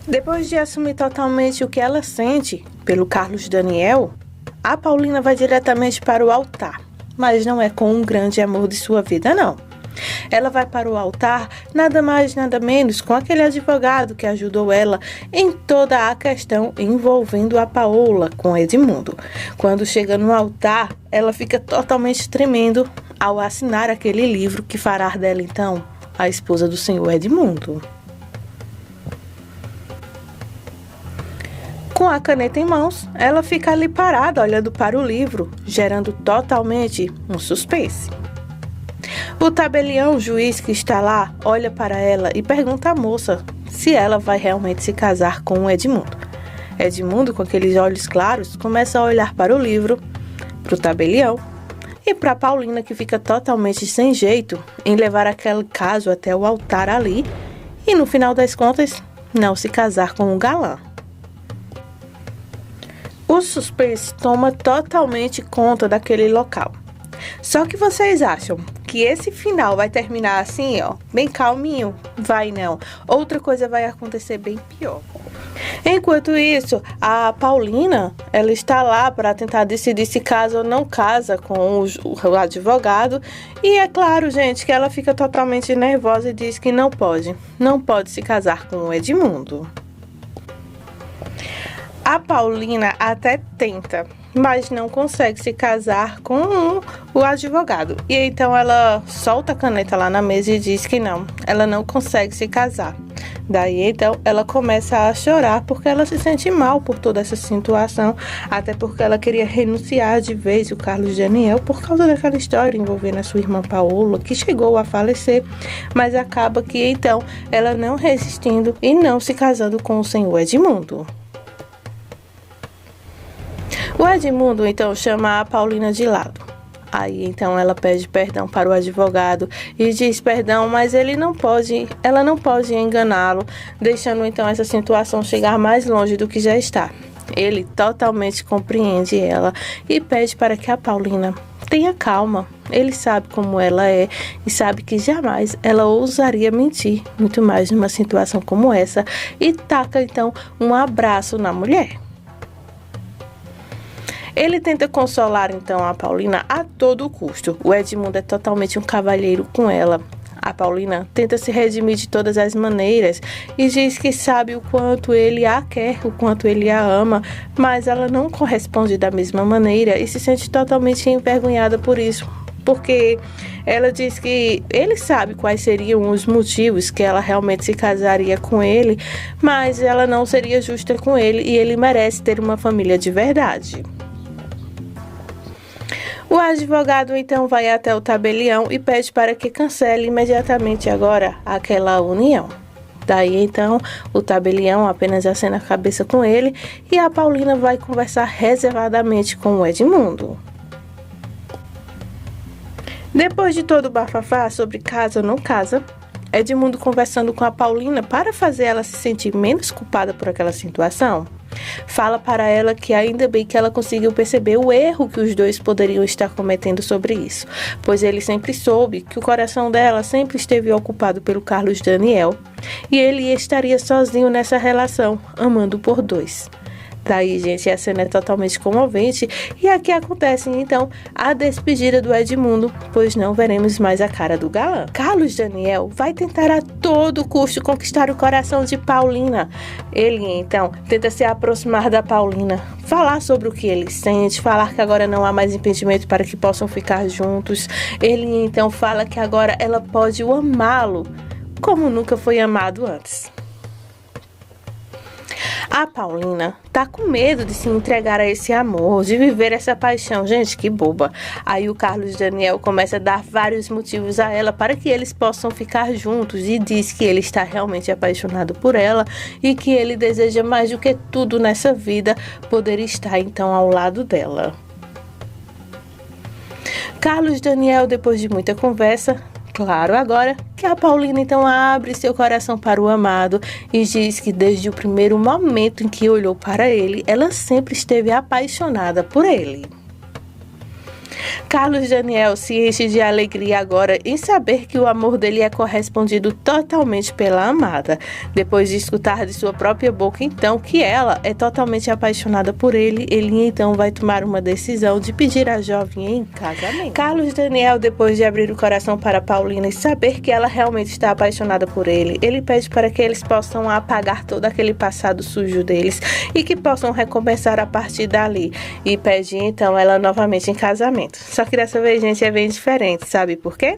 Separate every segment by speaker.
Speaker 1: Depois de assumir totalmente o que ela sente pelo Carlos Daniel, a Paulina vai diretamente para o altar, mas não é com um grande amor de sua vida, não. Ela vai para o altar, nada mais, nada menos, com aquele advogado que ajudou ela em toda a questão envolvendo a Paola com Edmundo. Quando chega no altar, ela fica totalmente tremendo ao assinar aquele livro que fará dela, então, a esposa do senhor Edmundo. Com a caneta em mãos, ela fica ali parada olhando para o livro, gerando totalmente um suspense. O tabelião, juiz que está lá, olha para ela e pergunta à moça se ela vai realmente se casar com o Edmundo. Edmundo, com aqueles olhos claros, começa a olhar para o livro, para o tabelião e para Paulina, que fica totalmente sem jeito em levar aquele caso até o altar ali e, no final das contas, não se casar com o galã. O suspense toma totalmente conta daquele local. Só que vocês acham que esse final vai terminar assim, ó, bem calminho? Vai não. Outra coisa vai acontecer bem pior. Enquanto isso, a Paulina, ela está lá para tentar decidir se casa ou não casa com o advogado. E é claro, gente, que ela fica totalmente nervosa e diz que não pode se casar com o Edmundo. A Paulina até tenta, mas não consegue se casar com o advogado. E então ela solta a caneta lá na mesa e diz que não, ela não consegue se casar. Daí então ela começa a chorar porque ela se sente mal por toda essa situação, até porque ela queria renunciar de vez o Carlos Daniel por causa daquela história envolvendo a sua irmã Paola, que chegou a falecer, mas acaba que então ela não resistindo e não se casando com o senhor Edmundo. O Edmundo, então, chama a Paulina de lado. Aí, então, ela pede perdão para o advogado e diz perdão, mas ela não pode enganá-lo, deixando, então, essa situação chegar mais longe do que já está. Ele totalmente compreende ela e pede para que a Paulina tenha calma. Ele sabe como ela é e sabe que jamais ela ousaria mentir, muito mais numa situação como essa, e taca, então, um abraço na mulher. Ele tenta consolar, então, a Paulina a todo custo. O Edmundo é totalmente um cavalheiro com ela. A Paulina tenta se redimir de todas as maneiras e diz que sabe o quanto ele a quer, o quanto ele a ama, mas ela não corresponde da mesma maneira e se sente totalmente envergonhada por isso. Porque ela diz que ele sabe quais seriam os motivos que ela realmente se casaria com ele, mas ela não seria justa com ele e ele merece ter uma família de verdade. O advogado então vai até o tabelião e pede para que cancele imediatamente agora aquela união. Daí então o tabelião apenas acena a cabeça com ele e a Paulina vai conversar reservadamente com o Edmundo. Depois de todo o bafafá sobre casa ou não casa, Edmundo conversando com a Paulina para fazer ela se sentir menos culpada por aquela situação, fala para ela que ainda bem que ela conseguiu perceber o erro que os dois poderiam estar cometendo sobre isso, pois ele sempre soube que o coração dela sempre esteve ocupado pelo Carlos Daniel e ele estaria sozinho nessa relação, amando por dois. Daí, gente, a cena é totalmente comovente e aqui acontece, então, a despedida do Edmundo, pois não veremos mais a cara do galã. Carlos Daniel vai tentar a todo custo conquistar o coração de Paulina. Ele, então, tenta se aproximar da Paulina, falar sobre o que ele sente, falar que agora não há mais impedimento para que possam ficar juntos. Ele, então, fala que agora ela pode o amá-lo como nunca foi amado antes. A Paulina tá com medo de se entregar a esse amor, de viver essa paixão. Gente, que boba. Aí o Carlos Daniel começa a dar vários motivos a ela para que eles possam ficar juntos e diz que ele está realmente apaixonado por ela e que ele deseja mais do que tudo nessa vida poder estar então ao lado dela. Carlos Daniel, depois de muita conversa, claro, agora que a Paulina então abre seu coração para o amado e diz que desde o primeiro momento em que olhou para ele, ela sempre esteve apaixonada por ele. Carlos Daniel se enche de alegria agora em saber que o amor dele é correspondido totalmente pela amada, depois de escutar de sua própria boca então que ela é totalmente apaixonada por ele. Ele então vai tomar uma decisão de pedir a jovem em casamento. Carlos Daniel, depois de abrir o coração para Paulina e saber que ela realmente está apaixonada por ele, ele pede para que eles possam apagar todo aquele passado sujo deles e que possam recomeçar a partir dali, e pede então ela novamente em casamento. Só que dessa vez, gente, é bem diferente, sabe por quê?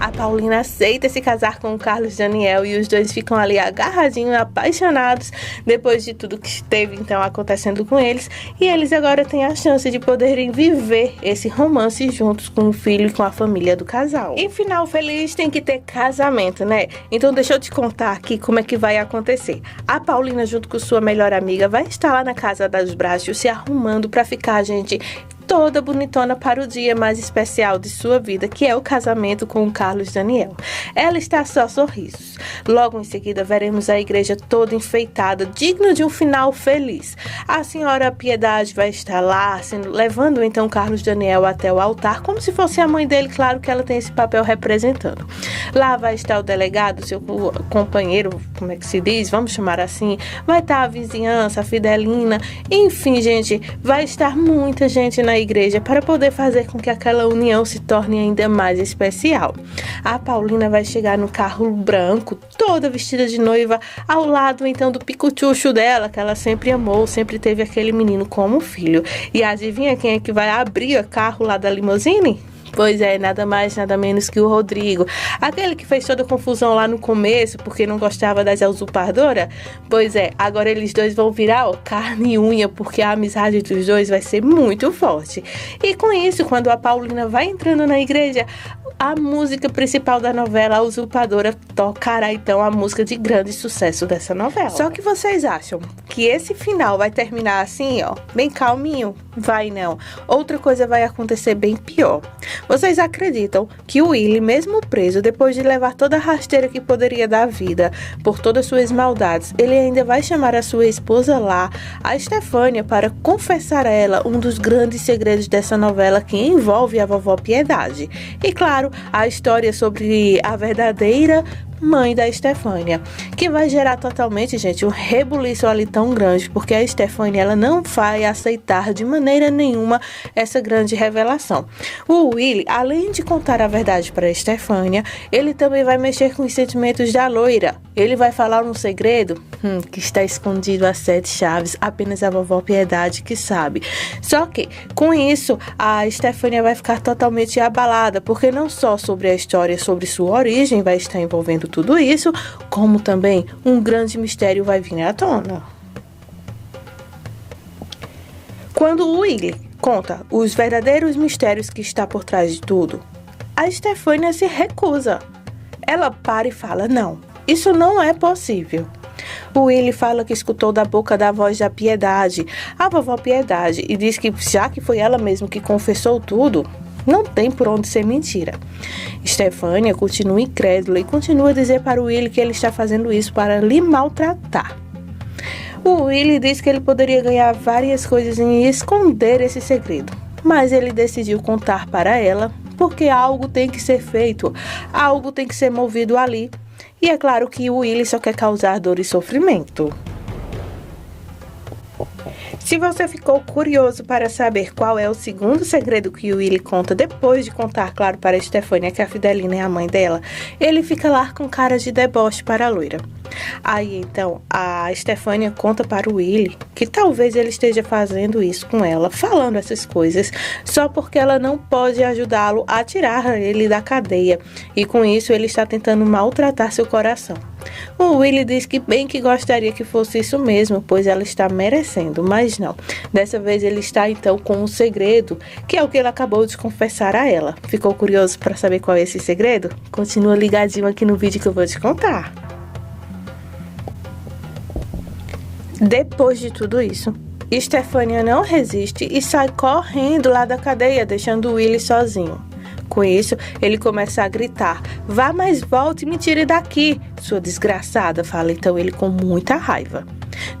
Speaker 1: A Paulina aceita se casar com o Carlos Daniel e os dois ficam ali agarradinhos, apaixonados, depois de tudo que esteve então acontecendo com eles, e eles agora têm a chance de poderem viver esse romance juntos com o filho e com a família do casal. Em final feliz tem que ter casamento, né? Então deixa eu te contar aqui como é que vai acontecer. A Paulina, junto com sua melhor amiga, vai estar lá na casa das Bracho se arrumando pra ficar, gente, toda bonitona para o dia mais especial de sua vida, que é o casamento com o Carlos Daniel. Ela está só sorrisos. Logo em seguida veremos a igreja toda enfeitada, digna de um final feliz. A senhora Piedade vai estar lá, levando então Carlos Daniel até o altar, como se fosse a mãe dele. Claro que ela tem esse papel representando. Lá vai estar o delegado, seu companheiro, como é que se diz? Vamos chamar assim. Vai estar a vizinhança, a Fidelina, enfim, gente, vai estar muita gente na igreja para poder fazer com que aquela união se torne ainda mais especial. A Paulina vai chegar no carro branco, toda vestida de noiva, ao lado então do picuchucho dela, que ela sempre amou, sempre teve aquele menino como filho. E adivinha quem é que vai abrir o carro lá da limusine? Pois é, nada mais, nada menos que o Rodrigo. Aquele que fez toda a confusão lá no começo, porque não gostava das usurpadoras. Pois é, agora eles dois vão virar carne e unha, porque a amizade dos dois vai ser muito forte. E com isso, quando a Paulina vai entrando na igreja, a música principal da novela, A Usurpadora, tocará então a música de grande sucesso dessa novela. Só que vocês acham que esse final vai terminar assim, ó, bem calminho? Vai não. Outra coisa vai acontecer bem pior. Vocês acreditam que o Willy, mesmo preso, depois de levar toda a rasteira que poderia dar vida por todas suas maldades, ele ainda vai chamar a sua esposa lá, a Estefânia, para confessar a ela um dos grandes segredos dessa novela que envolve a vovó Piedade. E claro, a história sobre a verdadeira mãe da Estefânia, que vai gerar totalmente, gente, um rebuliço ali tão grande, porque a Estefânia, ela não vai aceitar de maneira nenhuma essa grande revelação. O Willy, além de contar a verdade para a Estefânia, ele também vai mexer com os sentimentos da loira. Ele vai falar um segredo que está escondido a 7 chaves, apenas a vovó Piedade que sabe. Só que, com isso, a Estefânia vai ficar totalmente abalada, porque não só sobre a história, sobre sua origem vai estar envolvendo tudo isso, como também um grande mistério vai vir à tona. Quando o Willy conta os verdadeiros mistérios que está por trás de tudo, a Estefânia se recusa. Ela para e fala: não, isso não é possível. O Willy fala que escutou da boca da voz da Piedade, a vovó Piedade, e diz que já que foi ela mesma que confessou tudo, não tem por onde ser mentira. Estefânia continua incrédula e continua a dizer para o Willy que ele está fazendo isso para lhe maltratar. O Willy diz que ele poderia ganhar várias coisas em esconder esse segredo, mas ele decidiu contar para ela, porque algo tem que ser feito, algo tem que ser movido ali. E é claro que o Willy só quer causar dor e sofrimento. Se você ficou curioso para saber qual é o segundo segredo que o Willy conta, depois de contar, claro, para a Estefânia que a Fidelina é a mãe dela, ele fica lá com cara de deboche para a loira. Aí, então, a Estefânia conta para o Willy que talvez ele esteja fazendo isso com ela, falando essas coisas, só porque ela não pode ajudá-lo a tirar ele da cadeia, e com isso ele está tentando maltratar seu coração. O Willy diz que bem que gostaria que fosse isso mesmo, pois ela está merecendo, mas não. Dessa vez ele está então com um segredo, que é o que ele acabou de confessar a ela. Ficou curioso para saber qual é esse segredo? Continua ligadinho aqui no vídeo que eu vou te contar. Depois de tudo isso, Estefânia não resiste e sai correndo lá da cadeia, deixando o Willy sozinho. Com isso, ele começa a gritar: vá, mas volte e me tire daqui, sua desgraçada, fala então ele com muita raiva.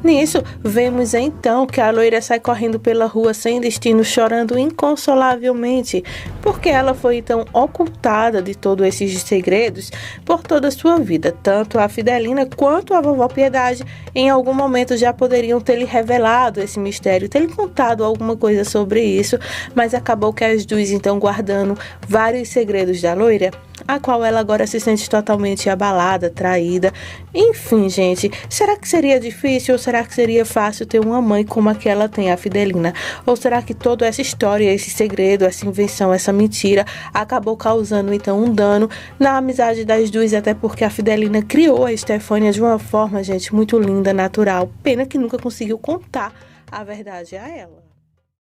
Speaker 1: Nisso, vemos então que a loira sai correndo pela rua sem destino, chorando inconsolavelmente, porque ela foi então ocultada de todos esses segredos por toda a sua vida. Tanto a Fidelina quanto a vovó Piedade, em algum momento já poderiam ter lhe revelado esse mistério, ter lhe contado alguma coisa sobre isso, mas acabou que as duas então guardando vários segredos da loira, a qual ela agora se sente totalmente abalada, traída. Enfim, gente, será que seria difícil ou será que seria fácil ter uma mãe como a que ela tem, a Fidelina? Ou será que toda essa história, esse segredo, essa invenção, essa mentira acabou causando então um dano na amizade das duas, até porque a Fidelina criou a Estefânia de uma forma, gente, muito linda, natural. Pena que nunca conseguiu contar a verdade a ela.